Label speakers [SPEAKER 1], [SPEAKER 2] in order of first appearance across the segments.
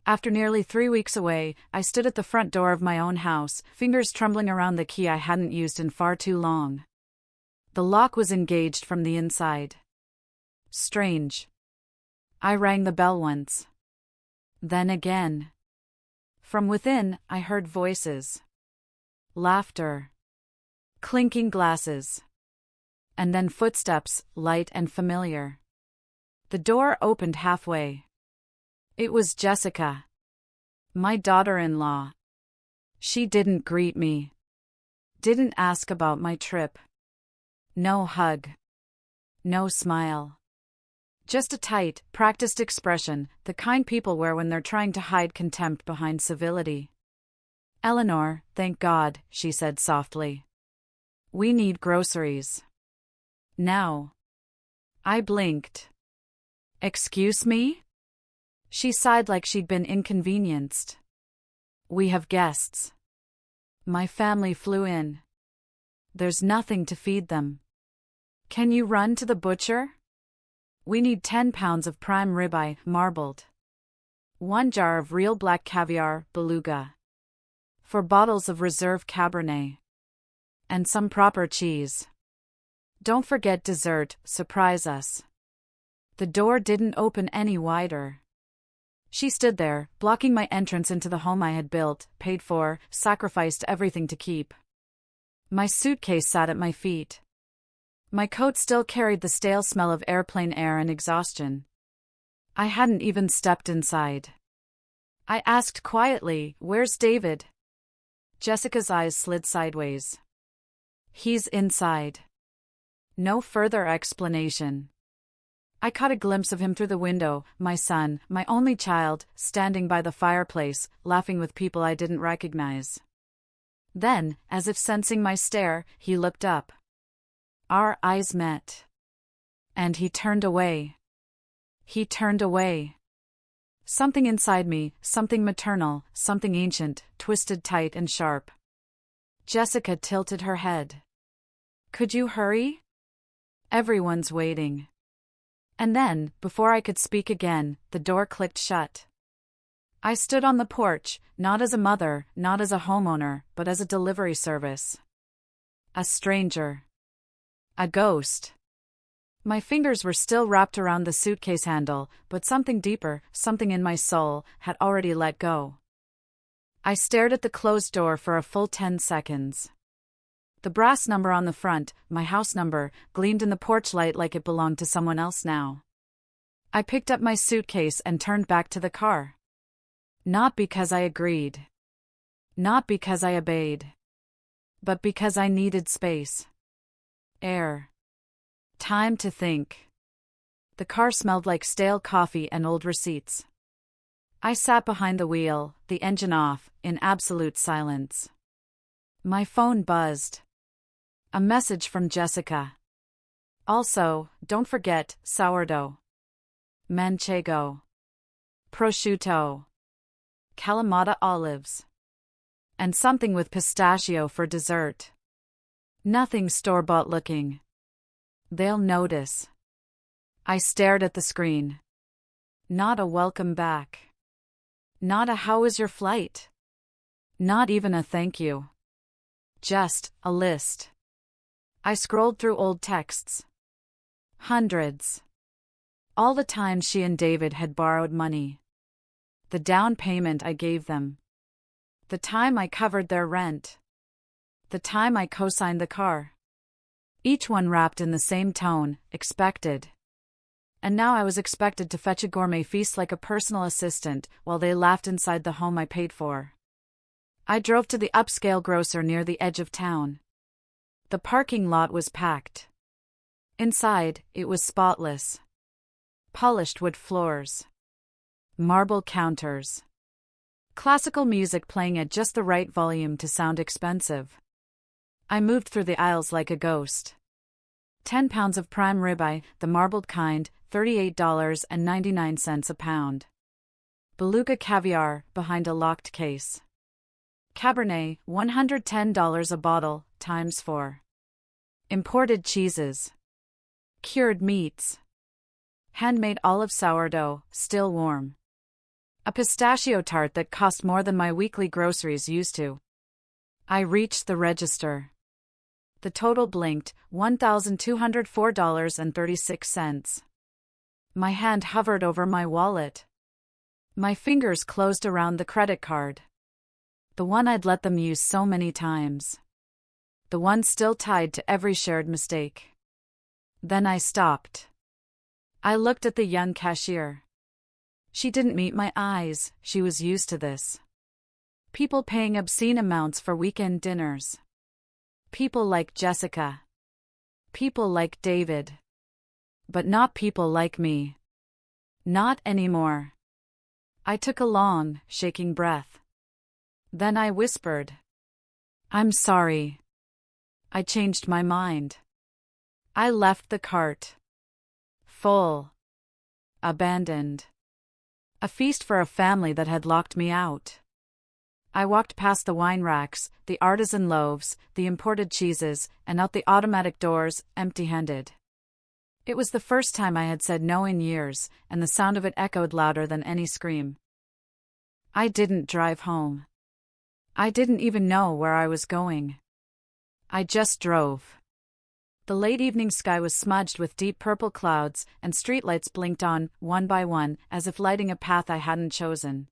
[SPEAKER 1] After nearly 3 weeks away, I stood at the front door of my own house, fingers trembling around the key I hadn't used in far too long. The lock was engaged from the inside. Strange. I rang the bell once. Then again. From within, I heard voices. Laughter. Clinking glasses. And then footsteps, light and familiar. The door opened halfway. It was Jessica. My daughter-in-law. She didn't greet me. Didn't ask about my trip. No hug. No smile. Just a tight, practiced expression, the kind people wear when they're trying to hide contempt behind civility. "Eleanor, thank God," she said softly. "We need groceries. Now." I blinked. "Excuse me?" She sighed like she'd been inconvenienced. "We have guests. My family flew in. There's nothing to feed them. Can you run to the butcher? We need 10 pounds of prime ribeye, marbled. 1 jar of real black caviar, beluga. 4 bottles of reserve Cabernet. And some proper cheese. Don't forget dessert, surprise us." The door didn't open any wider. She stood there, blocking my entrance into the home I had built, paid for, sacrificed everything to keep. My suitcase sat at my feet. My coat still carried the stale smell of airplane air and exhaustion. I hadn't even stepped inside. I asked quietly, "Where's David?" Jessica's eyes slid sideways. "He's inside." No further explanation. I caught a glimpse of him through the window, my son, my only child, standing by the fireplace, laughing with people I didn't recognize. Then, as if sensing my stare, he looked up. Our eyes met. And he turned away. He turned away. Something inside me, something maternal, something ancient, twisted tight and sharp. Jessica tilted her head. "Could you hurry? Everyone's waiting." And then, before I could speak again, the door clicked shut. I stood on the porch, not as a mother, not as a homeowner, but as a delivery service. A stranger. A ghost. My fingers were still wrapped around the suitcase handle, but something deeper, something in my soul, had already let go. I stared at the closed door for a full 10 seconds. The brass number on the front, my house number, gleamed in the porch light like it belonged to someone else now. I picked up my suitcase and turned back to the car. Not because I agreed. Not because I obeyed. But because I needed space. Air. Time to think. The car smelled like stale coffee and old receipts. I sat behind the wheel, the engine off, in absolute silence. My phone buzzed. A message from Jessica. Also, don't forget, sourdough. Manchego. Prosciutto. Kalamata olives. And something with pistachio for dessert. Nothing store-bought looking. They'll notice. I stared at the screen. Not a welcome back. Not a "how was your flight?" Not even a "thank you." Just a list. I scrolled through old texts. Hundreds. All the times she and David had borrowed money. The down payment I gave them. The time I covered their rent. The time I co-signed the car. Each one wrapped in the same tone, expected. And now I was expected to fetch a gourmet feast like a personal assistant, while they laughed inside the home I paid for. I drove to the upscale grocer near the edge of town. The parking lot was packed. Inside, it was spotless. Polished wood floors. Marble counters. Classical music playing at just the right volume to sound expensive. I moved through the aisles like a ghost. 10 pounds of prime ribeye, the marbled kind, $38.99 a pound. Beluga caviar, behind a locked case. Cabernet, $110 a bottle, times 4. Imported cheeses. Cured meats. Handmade olive sourdough, still warm. A pistachio tart that cost more than my weekly groceries used to. I reached the register. The total blinked, $1,204.36. My hand hovered over my wallet. My fingers closed around the credit card. The one I'd let them use so many times. The one still tied to every shared mistake. Then I stopped. I looked at the young cashier. She didn't meet my eyes, she was used to this. People paying obscene amounts for weekend dinners. People like Jessica. People like David. But not people like me. Not anymore. I took a long, shaking breath. Then I whispered, "I'm sorry. I changed my mind." I left the cart. Full. Abandoned. A feast for a family that had locked me out. I walked past the wine racks, the artisan loaves, the imported cheeses, and out the automatic doors, empty-handed. It was the first time I had said no in years, and the sound of it echoed louder than any scream. I didn't drive home. I didn't even know where I was going. I just drove. The late evening sky was smudged with deep purple clouds, and streetlights blinked on, one by one, as if lighting a path I hadn't chosen.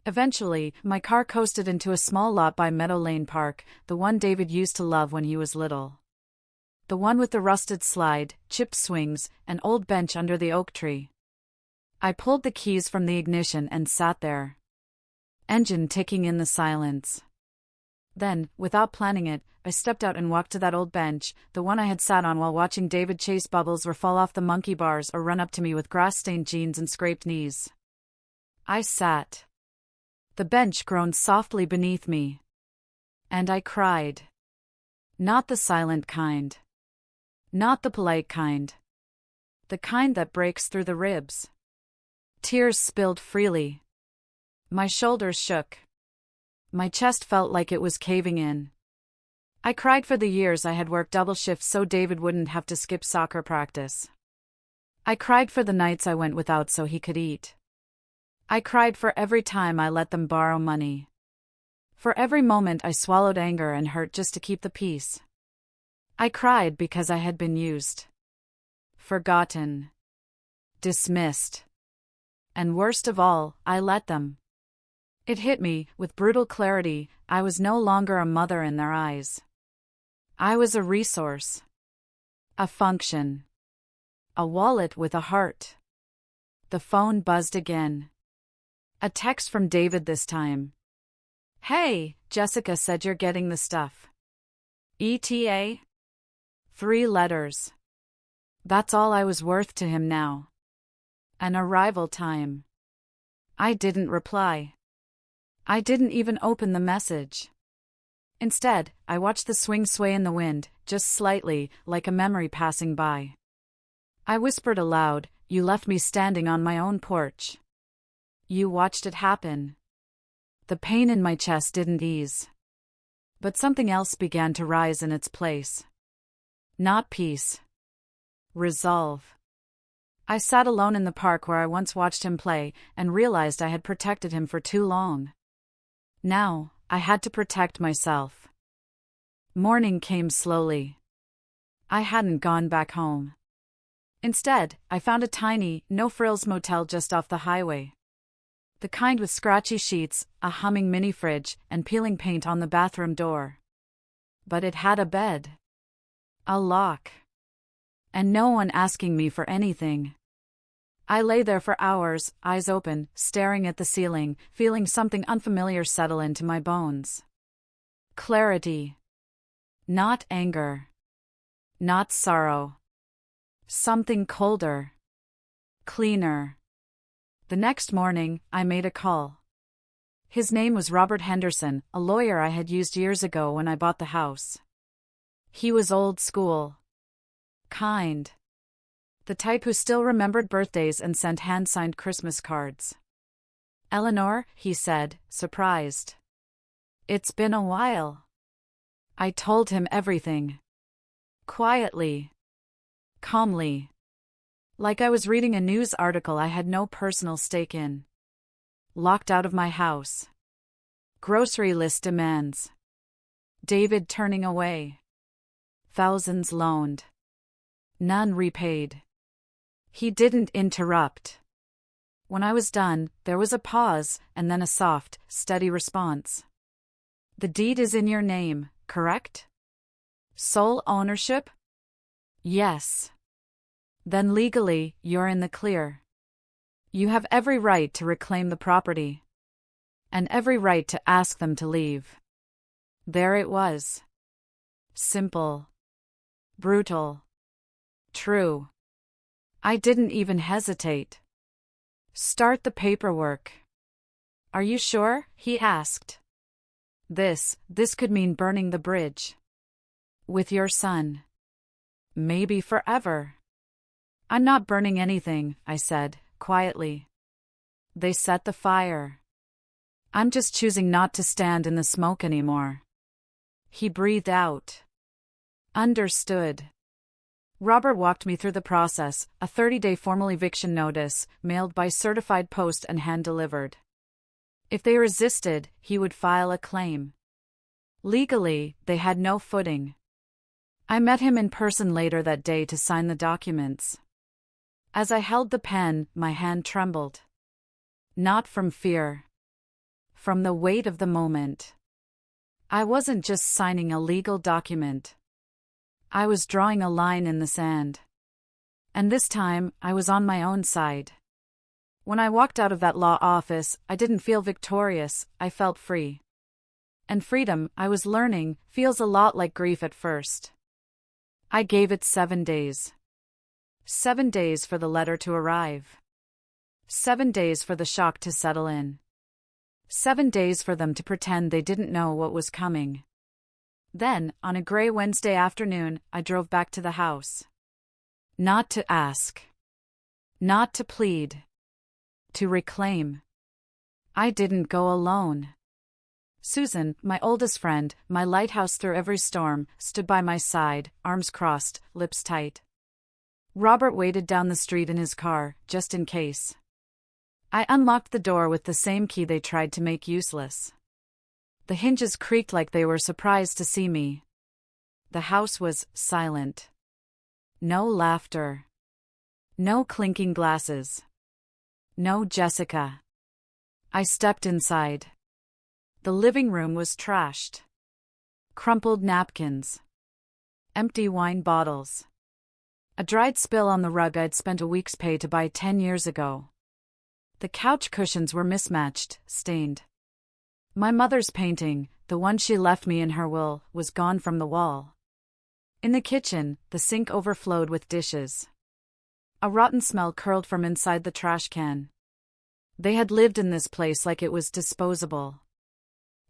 [SPEAKER 1] Eventually, my car coasted into a small lot by Meadow Lane Park, the one David used to love when he was little. The one with the rusted slide, chipped swings, and old bench under the oak tree. I pulled the keys from the ignition and sat there. Engine ticking in the silence. Then, without planning it, I stepped out and walked to that old bench, the one I had sat on while watching David chase bubbles or fall off the monkey bars or run up to me with grass-stained jeans and scraped knees. I sat. The bench groaned softly beneath me. And I cried. Not the silent kind. Not the polite kind. The kind that breaks through the ribs. Tears spilled freely. My shoulders shook. My chest felt like it was caving in. I cried for the years I had worked double shifts so David wouldn't have to skip soccer practice. I cried for the nights I went without so he could eat. I cried for every time I let them borrow money. For every moment I swallowed anger and hurt just to keep the peace. I cried because I had been used. Forgotten. Dismissed. And worst of all, I let them. It hit me, with brutal clarity, I was no longer a mother in their eyes. I was a resource. A function. A wallet with a heart. The phone buzzed again. A text from David this time. "Hey, Jessica said you're getting the stuff." ETA? 3 letters. That's all I was worth to him now. An arrival time. I didn't reply. I didn't even open the message. Instead, I watched the swing sway in the wind, just slightly, like a memory passing by. I whispered aloud, "You left me standing on my own porch." You watched it happen. The pain in my chest didn't ease. But something else began to rise in its place. Not peace. Resolve. I sat alone in the park where I once watched him play, and realized I had protected him for too long. Now, I had to protect myself. Morning came slowly. I hadn't gone back home. Instead, I found a tiny, no-frills motel just off the highway. The kind with scratchy sheets, a humming mini-fridge, and peeling paint on the bathroom door. But it had a bed. A lock. And no one asking me for anything. I lay there for hours, eyes open, staring at the ceiling, feeling something unfamiliar settle into my bones. Clarity. Not anger. Not sorrow. Something colder. Cleaner. The next morning, I made a call. His name was Robert Henderson, a lawyer I had used years ago when I bought the house. He was old school. Kind. The type who still remembered birthdays and sent hand-signed Christmas cards. "Eleanor," he said, surprised. "It's been a while." I told him everything. Quietly. Calmly. Like I was reading a news article I had no personal stake in. Locked out of my house. Grocery list demands. David turning away. Thousands loaned. None repaid. He didn't interrupt. When I was done, there was a pause, and then a soft, steady response. The deed is in your name, correct? Sole ownership? Yes. Then legally, you're in the clear. You have every right to reclaim the property. And every right to ask them to leave. There it was. Simple. Brutal. True. I didn't even hesitate. Start the paperwork. Are you sure? He asked. This could mean burning the bridge. With your son. Maybe forever. I'm not burning anything, I said, quietly. They set the fire. I'm just choosing not to stand in the smoke anymore. He breathed out. Understood. Robert walked me through the process, a 30-day formal eviction notice, mailed by certified post and hand-delivered. If they resisted, he would file a claim. Legally, they had no footing. I met him in person later that day to sign the documents. As I held the pen, my hand trembled. Not from fear. From the weight of the moment. I wasn't just signing a legal document. I was drawing a line in the sand. And this time, I was on my own side. When I walked out of that law office, I didn't feel victorious, I felt free. And freedom, I was learning, feels a lot like grief at first. I gave it 7 days. 7 days for the letter to arrive. 7 days for the shock to settle in. 7 days for them to pretend they didn't know what was coming. Then, on a gray Wednesday afternoon, I drove back to the house. Not to ask. Not to plead. To reclaim. I didn't go alone. Susan, my oldest friend, my lighthouse through every storm, stood by my side, arms crossed, lips tight. Robert waited down the street in his car, just in case. I unlocked the door with the same key they tried to make useless. The hinges creaked like they were surprised to see me. The house was silent. No laughter. No clinking glasses. No Jessica. I stepped inside. The living room was trashed. Crumpled napkins. Empty wine bottles. A dried spill on the rug I'd spent a week's pay to buy 10 years ago. The couch cushions were mismatched, stained. My mother's painting, the one she left me in her will, was gone from the wall. In the kitchen, the sink overflowed with dishes. A rotten smell curled from inside the trash can. They had lived in this place like it was disposable.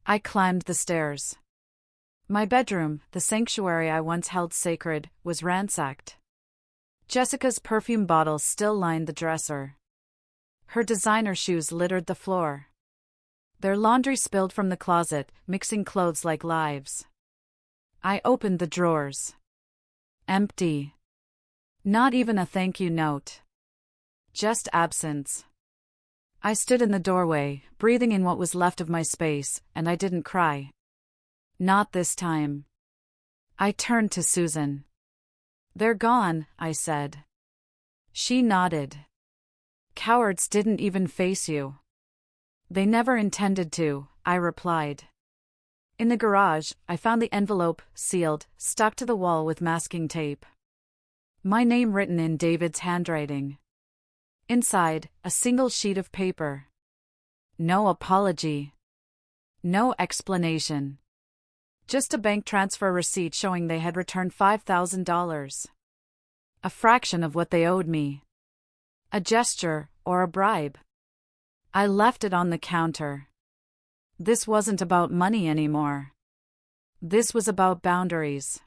[SPEAKER 1] I climbed the stairs. My bedroom, the sanctuary I once held sacred, was ransacked. Jessica's perfume bottles still lined the dresser. Her designer shoes littered the floor. Their laundry spilled from the closet, mixing clothes like lives. I opened the drawers. Empty. Not even a thank you note. Just absence. I stood in the doorway, breathing in what was left of my space, and I didn't cry. Not this time. I turned to Susan. They're gone, I said. She nodded. Cowards didn't even face you. They never intended to, I replied. In the garage, I found the envelope, sealed, stuck to the wall with masking tape. My name written in David's handwriting. Inside, a single sheet of paper. No apology. No explanation. Just a bank transfer receipt showing they had returned $5,000. A fraction of what they owed me. A gesture, or a bribe. I left it on the counter. This wasn't about money anymore. This was about boundaries.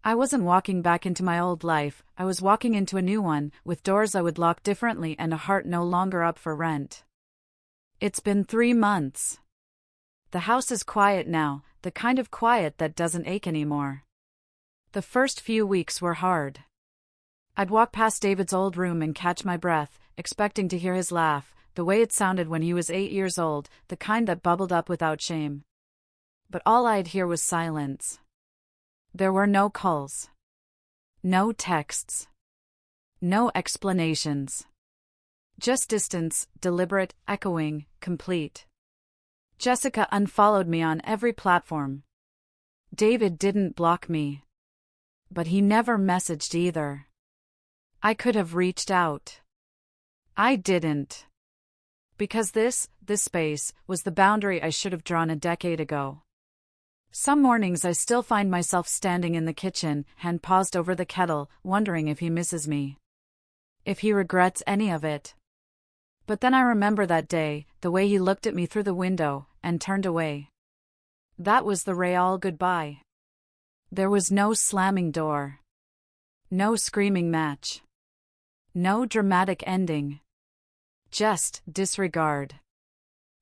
[SPEAKER 1] I wasn't walking back into my old life, I was walking into a new one, with doors I would lock differently and a heart no longer up for rent. It's been 3 months. The house is quiet now, the kind of quiet that doesn't ache anymore. The first few weeks were hard. I'd walk past David's old room and catch my breath, expecting to hear his laugh, the way it sounded when he was 8 years old, the kind that bubbled up without shame. But all I'd hear was silence. There were no calls. No texts. No explanations. Just distance, deliberate, echoing, complete. Jessica unfollowed me on every platform. David didn't block me. But he never messaged either. I could have reached out. I didn't. Because this space, was the boundary I should have drawn a decade ago. Some mornings I still find myself standing in the kitchen, hand paused over the kettle, wondering if he misses me. If he regrets any of it. But then I remember that day, the way he looked at me through the window, and turned away. That was the real goodbye. There was no slamming door. No screaming match. No dramatic ending. Just disregard.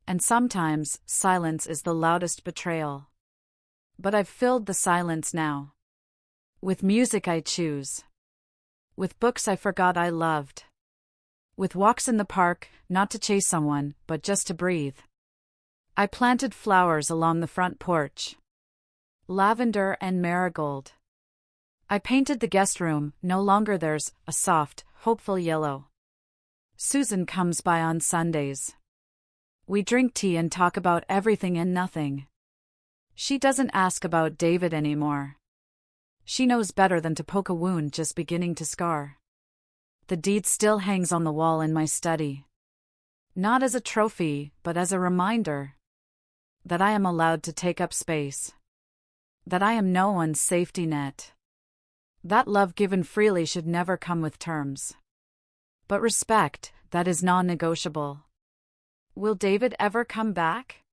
[SPEAKER 1] And sometimes, silence is the loudest betrayal. But I've filled the silence now. With music I choose. With books I forgot I loved. With walks in the park, not to chase someone, but just to breathe. I planted flowers along the front porch. Lavender and marigold. I painted the guest room, no longer there's a soft, hopeful yellow. Susan comes by on Sundays. We drink tea and talk about everything and nothing. She doesn't ask about David anymore. She knows better than to poke a wound just beginning to scar. The deed still hangs on the wall in my study. Not as a trophy, but as a reminder. That I am allowed to take up space. That I am no one's safety net. That love given freely should never come with terms. But respect, that is non-negotiable. Will David ever come back?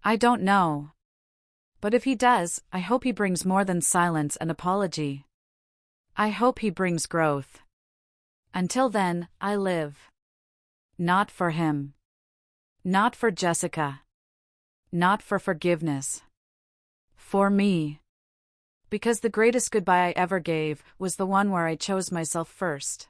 [SPEAKER 1] I don't know. But if he does, I hope he brings more than silence and apology. I hope he brings growth. Until then, I live. Not for him. Not for Jessica. Not for forgiveness. For me. Because the greatest goodbye I ever gave was the one where I chose myself first.